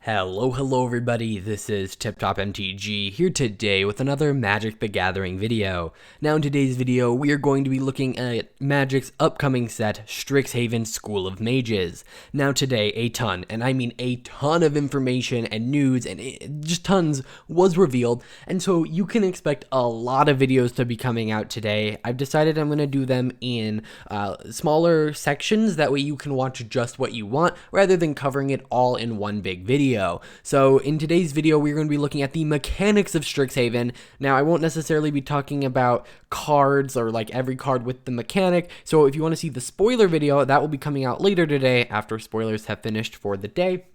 Hello everybody, this is Tip Top MTG here today with another Magic the Gathering video. Now in today's video, we are going to be looking at Magic's upcoming set, Strixhaven School of Mages. Now today, a ton, and I mean a ton of information and news, and just tons, was revealed, and so you can expect a lot of videos to be coming out today. I've decided I'm going to do them in smaller sections, that way you can watch just what you want, rather than covering it all in one big video. So in today's video, we're going to be looking at the mechanics of Strixhaven. Now, I won't necessarily be talking about cards or like every card with the mechanic. So if you want to see the spoiler video, that will be coming out later today after spoilers have finished for the day.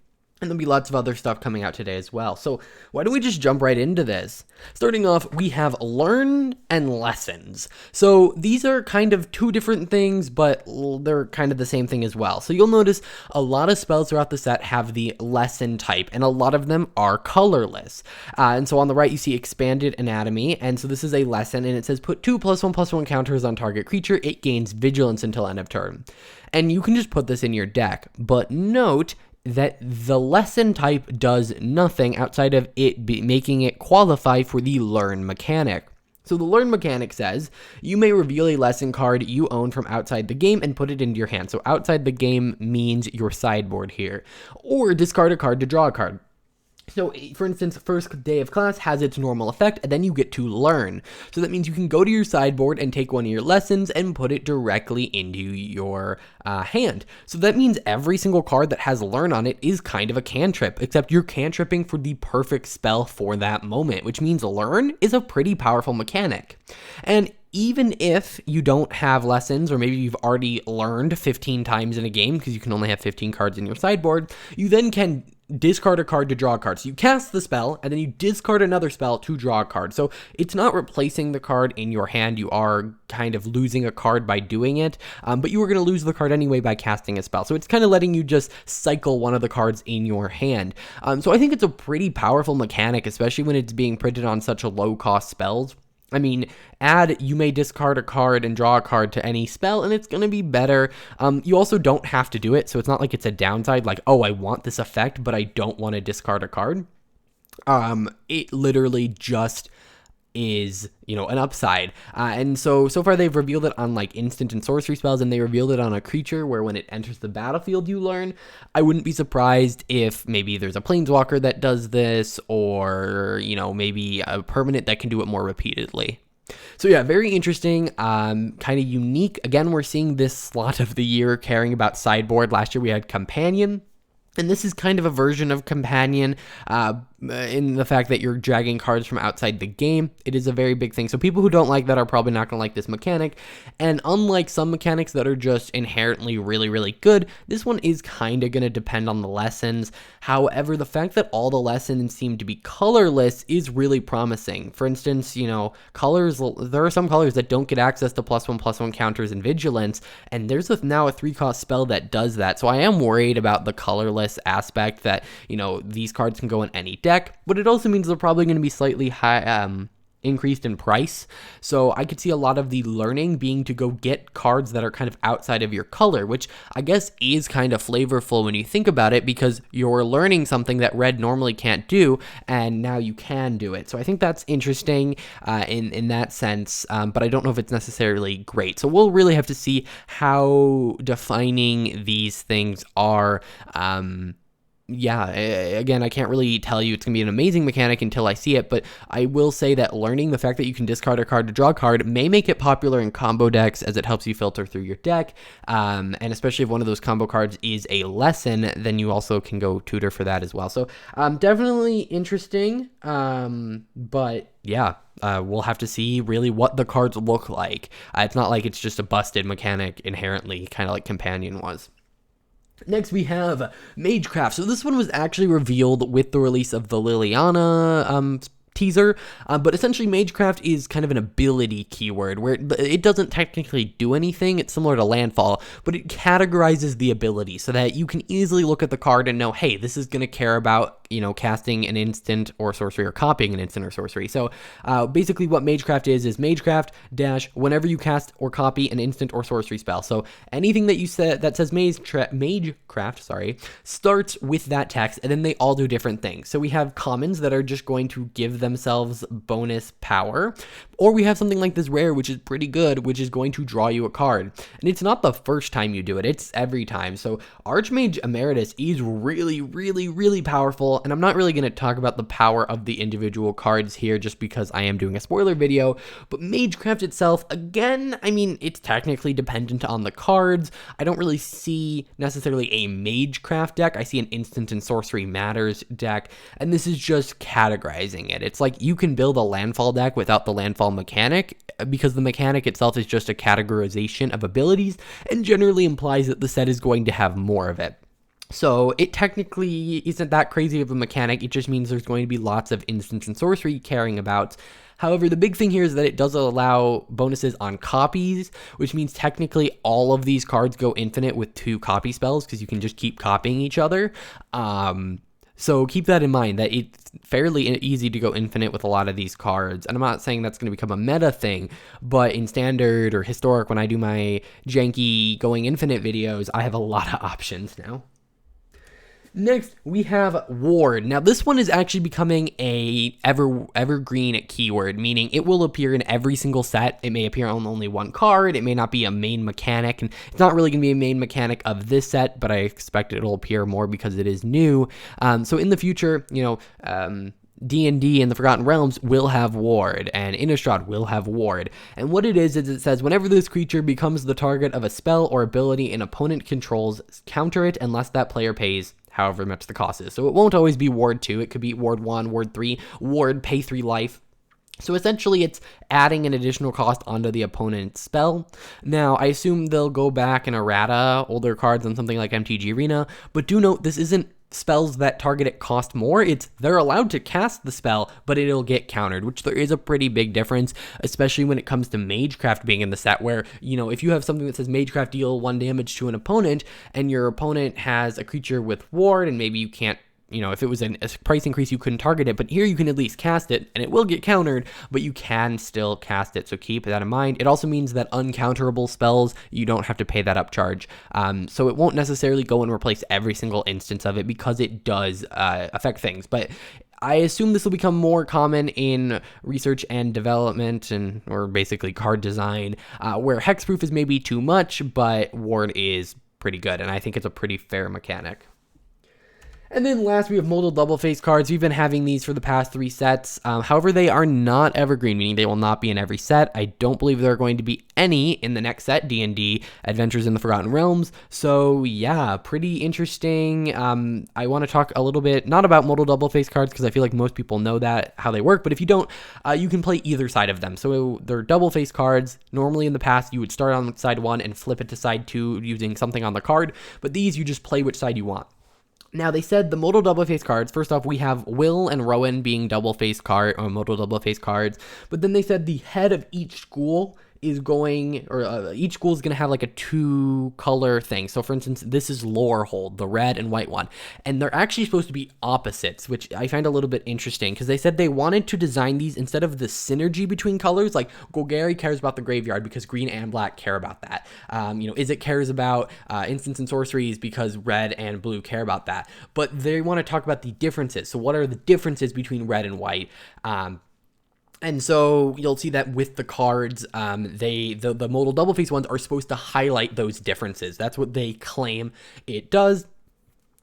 And there'll be lots of other stuff coming out today as well. So why don't we just jump right into this? Starting off, we have Learn and Lessons. So these are kind of two different things, but they're kind of the same thing as well. So you'll notice a lot of spells throughout the set have the lesson type, and a lot of them are colorless. And so on the right, you see Expanded Anatomy. And so this is a lesson, and it says put 2+1/+1 counters on target creature. It gains Vigilance until end of turn. And you can just put this in your deck, but note that the lesson type does nothing outside of it making it qualify for the learn mechanic. So the learn mechanic says, you may reveal a lesson card you own from outside the game and put it into your hand. So outside the game means your sideboard here. Or discard a card to draw a card. So, for instance, first day of class has its normal effect, and then you get to learn. So that means you can go to your sideboard and take one of your lessons and put it directly into your hand. So that means every single card that has learn on it is kind of a cantrip, except you're cantripping for the perfect spell for that moment, which means learn is a pretty powerful mechanic. And even if you don't have lessons, or maybe you've already learned 15 times in a game, because you can only have 15 cards in your sideboard, you then can discard a card to draw a card. So you cast the spell, and then you discard another spell to draw a card. So it's not replacing the card in your hand. You are kind of losing a card by doing it, but you were going to lose the card anyway by casting a spell. So it's kind of letting you just cycle one of the cards in your hand. So I think it's a pretty powerful mechanic, especially when it's being printed on such a low-cost spells. I mean, add you may discard a card and draw a card to any spell, and it's going to be better. You also don't have to do it, so it's not like it's a downside, like, oh, I want this effect, but I don't want to discard a card. It literally just is, an upside. And so far they've revealed it on like instant and sorcery spells, and they revealed it on a creature where when it enters the battlefield you learn. I wouldn't be surprised if maybe there's a planeswalker that does this, or maybe a permanent that can do it more repeatedly. So yeah, very interesting, kind of unique. Again, we're seeing this slot of the year caring about sideboard. Last year we had Companion, and this is kind of a version of Companion, in the fact that you're dragging cards from outside the game. It is a very big thing. So people who don't like that are probably not going to like this mechanic. And unlike some mechanics that are just inherently really, really good, this one is kind of going to depend on the lessons. However, the fact that all the lessons seem to be colorless is really promising. For instance, colors, there are some colors that don't get access to +1/+1 counters and vigilance, and there's now a 3-cost spell that does that. So I am worried about the colorless aspect, that, these cards can go in any deck, but it also means they're probably going to be slightly high, increased in price. So I could see a lot of the learning being to go get cards that are kind of outside of your color, which I guess is kind of flavorful when you think about it, because you're learning something that red normally can't do, and now you can do it. So I think that's interesting in that sense, but I don't know if it's necessarily great. So we'll really have to see how defining these things are. Yeah, again, I can't really tell you it's going to be an amazing mechanic until I see it, but I will say that learning the fact that you can discard a card to draw a card may make it popular in combo decks, as it helps you filter through your deck, and especially if one of those combo cards is a lesson, then you also can go tutor for that as well. So definitely interesting, but yeah, we'll have to see really what the cards look like. It's not like it's just a busted mechanic inherently, kind of like Companion was. Next, we have Magecraft. So this one was actually revealed with the release of the Liliana teaser, but essentially Magecraft is kind of an ability keyword where it doesn't technically do anything. It's similar to Landfall, but it categorizes the ability so that you can easily look at the card and know, hey, this is going to care about, casting an instant or sorcery or copying an instant or sorcery. So basically what Magecraft is Magecraft dash whenever you cast or copy an instant or sorcery spell. So anything that you said that says Magecraft, starts with that text, and then they all do different things. So we have commons that are just going to give themselves bonus power, or we have something like this rare, which is pretty good, which is going to draw you a card. And it's not the first time you do it, it's every time. So Archmage Emeritus is really, really, really powerful, and I'm not really going to talk about the power of the individual cards here just because I am doing a spoiler video, but Magecraft itself, again, I mean, it's technically dependent on the cards. I don't really see necessarily a Magecraft deck. I see an instant and sorcery matters deck, and this is just categorizing it. It's like you can build a landfall deck without the landfall mechanic, because the mechanic itself is just a categorization of abilities and generally implies that the set is going to have more of it. So it technically isn't that crazy of a mechanic. It just means there's going to be lots of instants and sorcery caring about. However, the big thing here is that it does allow bonuses on copies, which means technically all of these cards go infinite with 2 copy spells because you can just keep copying each other. So keep that in mind, that it's fairly easy to go infinite with a lot of these cards. And I'm not saying that's going to become a meta thing, but in standard or historic, when I do my janky going infinite videos, I have a lot of options now. Next, we have Ward. Now, this one is actually becoming a evergreen keyword, meaning it will appear in every single set. It may appear on only one card. It may not be a main mechanic, and it's not really going to be a main mechanic of this set, but I expect it'll appear more because it is new. So in the future, D&D and the Forgotten Realms will have Ward, and Innistrad will have Ward. And what it is it says, whenever this creature becomes the target of a spell or ability an opponent controls, counter it unless that player pays however much the cost is. So it won't always be Ward 2. It could be Ward 1, Ward 3, Ward, pay 3 life. So essentially, it's adding an additional cost onto the opponent's spell. Now, I assume they'll go back and errata older cards on something like MTG Arena, but do note this isn't spells that target it cost more. They're allowed to cast the spell, but it'll get countered, which there is a pretty big difference, especially when it comes to Magecraft being in the set where, if you have something that says Magecraft deal 1 damage to an opponent, and your opponent has a creature with Ward, and maybe you can't, if it was a price increase, you couldn't target it, but here you can at least cast it, and it will get countered, but you can still cast it, so keep that in mind. It also means that uncounterable spells, you don't have to pay that upcharge, so it won't necessarily go and replace every single instance of it, because it does affect things, but I assume this will become more common in research and development, or basically card design, where hexproof is maybe too much, but Ward is pretty good, and I think it's a pretty fair mechanic. And then last, we have modal double-face cards. We've been having these for the past 3 sets. However, they are not evergreen, meaning they will not be in every set. I don't believe there are going to be any in the next set, D&D Adventures in the Forgotten Realms. So yeah, pretty interesting. I want to talk a little bit, not about modal double-face cards, because I feel like most people know how they work, but if you don't, you can play either side of them. So they're double-face cards. Normally in the past, you would start on side 1 and flip it to side 2 using something on the card, but these, you just play which side you want. Now, they said the modal double-face cards, first off, we have Will and Rowan being double-face modal double-face cards, but then they said the head of each school is going, or each school is going to have like a 2-color thing. So for instance, this is Lorehold, the red and white one, and they're actually supposed to be opposites, which I find a little bit interesting, because they said they wanted to design these instead of the synergy between colors. Like Golgari cares about the graveyard because green and black care about that. Izzet cares about instants and sorceries because red and blue care about that. But they want to talk about the differences. So what are the differences between red and white? And so you'll see that with the cards, the modal double-face ones are supposed to highlight those differences. That's what they claim it does.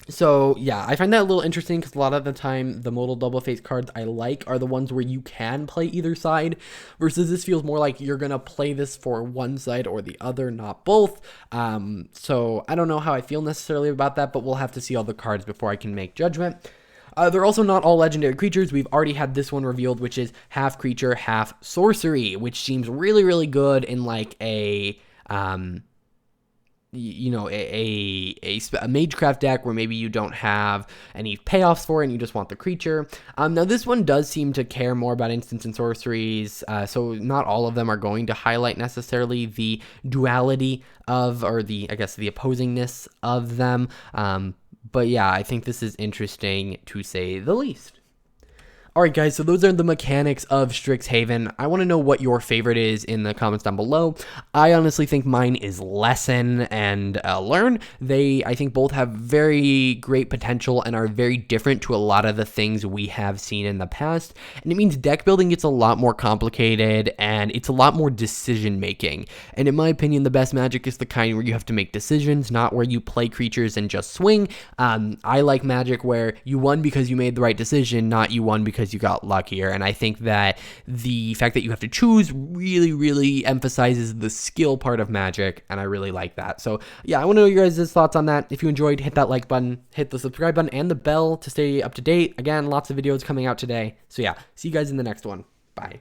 So yeah, I find that a little interesting, because a lot of the time the modal double-face cards I like are the ones where you can play either side, versus this feels more like you're gonna play this for one side or the other, not both. So I don't know how I feel necessarily about that, but we'll have to see all the cards before I can make judgment. They're also not all legendary creatures. We've already had this one revealed, which is half creature, half sorcery, which seems really, really good in like a a Magecraft deck where maybe you don't have any payoffs for it and you just want the creature. Now this one does seem to care more about instants and sorceries, so not all of them are going to highlight necessarily the duality of, or the, I guess, the opposingness of them. But yeah, I think this is interesting to say the least. Alright guys, so those are the mechanics of Strixhaven. I want to know what your favorite is in the comments down below. I honestly think mine is Lesson and Learn. They, I think, both have very great potential and are very different to a lot of the things we have seen in the past. And it means deck building gets a lot more complicated and it's a lot more decision making. And in my opinion, the best Magic is the kind where you have to make decisions, not where you play creatures and just swing. I like Magic where you won because you made the right decision, not you won because you got luckier. And I think that the fact that you have to choose really emphasizes the skill part of Magic, and I really like that. So yeah, I want to know your guys' thoughts on that. If you enjoyed, hit that like button, hit the subscribe button and the bell to stay up to date. Again, lots of videos coming out today. So yeah, see you guys in the next one. Bye.